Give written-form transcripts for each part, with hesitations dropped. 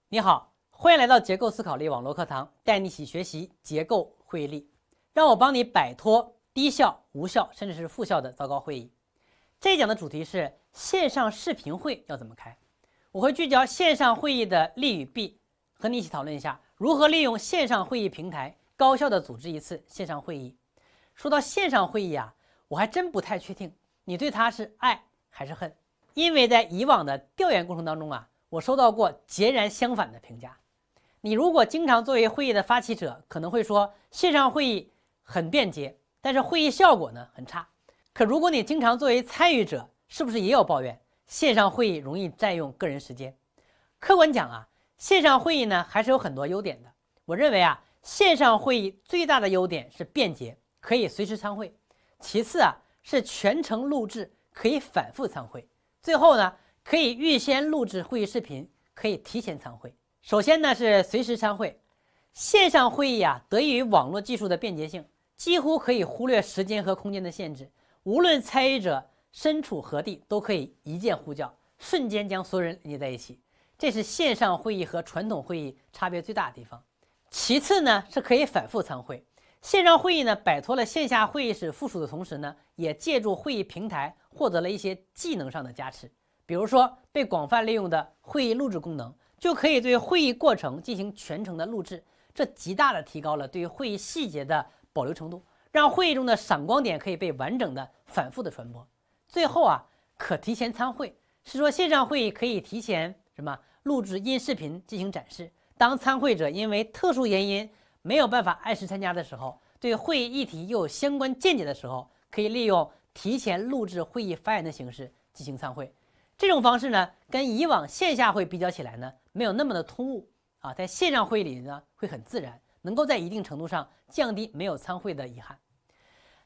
你好，欢迎来到结构思考力网络课堂，带你一起学习结构会议力，让我帮你摆脱低效、无效甚至是负效的糟糕会议。这一讲的主题是线上视频会要怎么开，我会聚焦线上会议的利与弊，和你一起讨论一下如何利用线上会议平台高效的组织一次线上会议。说到线上会议啊，我还真不太确定你对它是爱还是恨，因为在以往的调研过程当中啊，我收到过截然相反的评价。你如果经常作为会议的发起者，可能会说线上会议很便捷，但是会议效果呢很差。可如果你经常作为参与者，是不是也有抱怨线上会议容易占用个人时间？客观讲啊，线上会议呢还是有很多优点的。我认为啊，线上会议最大的优点是便捷，可以随时参会。其次啊，是全程录制，可以反复参会。最后呢，可以预先录制会议视频，可以提前参会。首先呢是随时参会，线上会议啊得益于网络技术的便捷性，几乎可以忽略时间和空间的限制，无论参与者身处何地，都可以一键呼叫，瞬间将所有人连接在一起。这是线上会议和传统会议差别最大的地方。其次呢是可以反复参会，线上会议呢摆脱了线下会议室附属的同时呢，也借助会议平台获得了一些技能上的加持。比如说被广泛利用的会议录制功能，就可以对会议过程进行全程的录制，这极大的提高了对于会议细节的保留程度，让会议中的闪光点可以被完整的反复的传播。最后啊，可提前参会，是说线上会议可以提前录制音视频进行展示，当参会者因为特殊原因没有办法按时参加的时候，对会议议题又有相关见解的时候，可以利用提前录制会议发言的形式进行参会。这种方式呢，跟以往线下会比较起来呢，没有那么的突兀啊，在线上会议里呢会很自然，能够在一定程度上降低没有参会的遗憾。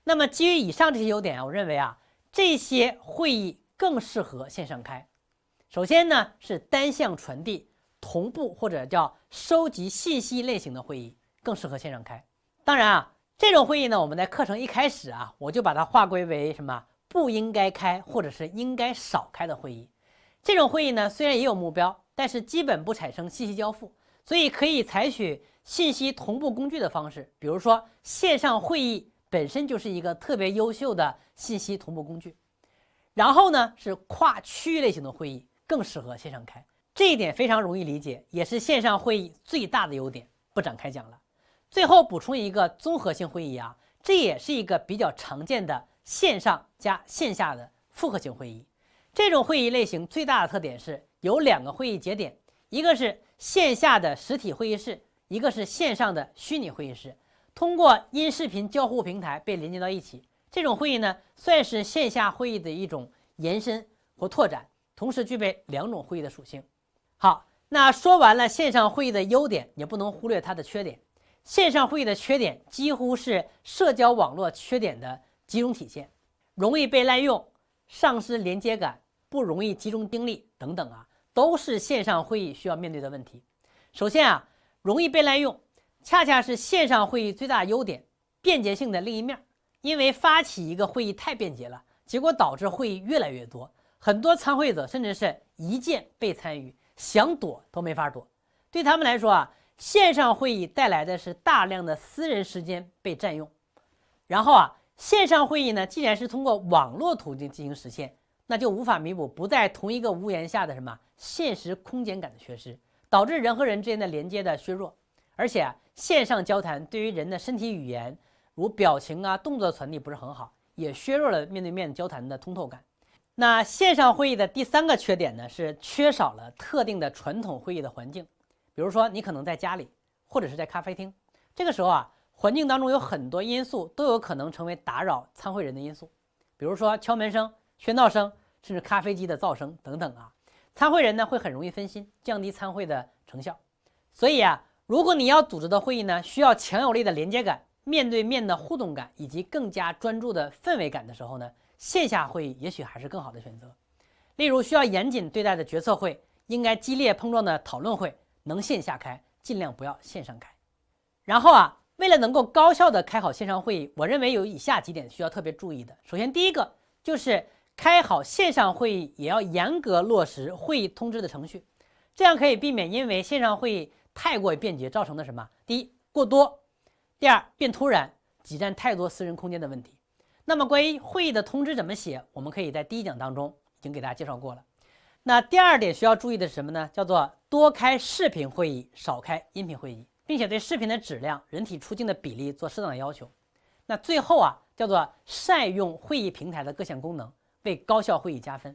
那么基于以上这些优点啊，我认为啊，这些会议更适合线上开。首先呢是单向传递、同步或者叫收集信息类型的会议更适合线上开。当然啊，这种会议呢，我们在课程一开始啊，我就把它划归为不应该开或者是应该少开的会议。这种会议呢，虽然也有目标，但是基本不产生信息交付，所以可以采取信息同步工具的方式。比如说线上会议本身就是一个特别优秀的信息同步工具。然后呢是跨区域类型的会议更适合线上开，这一点非常容易理解，也是线上会议最大的优点，不展开讲了。最后补充一个综合性会议啊，这也是一个比较常见的线上加线下的复合型会议。这种会议类型最大的特点是有两个会议节点，一个是线下的实体会议室，一个是线上的虚拟会议室，通过音视频交互平台被连接到一起。这种会议呢，算是线下会议的一种延伸或拓展，同时具备两种会议的属性。好，那说完了线上会议的优点，也不能忽略它的缺点。线上会议的缺点几乎是社交网络缺点的集中体现，容易被滥用，丧失连接感，不容易集中精力等等啊，都是线上会议需要面对的问题。首先啊，容易被滥用，恰恰是线上会议最大的优点，便捷性的另一面。因为发起一个会议太便捷了，结果导致会议越来越多，很多参会者甚至是一键被参与，想躲都没法躲。对他们来说啊，线上会议带来的是大量的私人时间被占用。然后啊，线上会议呢，既然是通过网络途径进行实现，那就无法弥补不在同一个屋檐下的现实空间感的缺失，导致人和人之间的连接的削弱。而且啊，线上交谈对于人的身体语言如表情啊、动作的传递不是很好，也削弱了面对面交谈的通透感。那线上会议的第三个缺点呢，是缺少了特定的传统会议的环境。比如说你可能在家里或者是在咖啡厅，这个时候啊，环境当中有很多因素都有可能成为打扰参会人的因素，比如说敲门声、喧闹声，甚至咖啡机的噪声等等啊，参会人呢会很容易分心，降低参会的成效。所以啊，如果你要组织的会议呢，需要强有力的连接感、面对面的互动感以及更加专注的氛围感的时候呢，线下会议也许还是更好的选择。例如需要严谨对待的决策会，应该激烈碰撞的讨论会，能线下开，尽量不要线上开。然后啊，为了能够高效的开好线上会议，我认为有以下几点需要特别注意的。首先第一个就是开好线上会议也要严格落实会议通知的程序。这样可以避免因为线上会议太过于便捷造成的什么？第一，过多；第二，变突然，挤占太多私人空间的问题。那么关于会议的通知怎么写，我们可以在第一讲当中已经给大家介绍过了。那第二点需要注意的是什么呢？叫做多开视频会议，少开音频会议，并且对视频的质量、人体出镜的比例做适当的要求。那最后叫做善用会议平台的各项功能，为高效会议加分。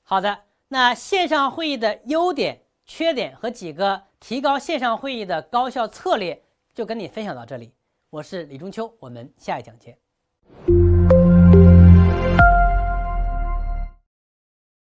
好的，那线上会议的优点、缺点和几个提高线上会议的高效策略就跟你分享到这里。我是李中秋，我们下一讲见。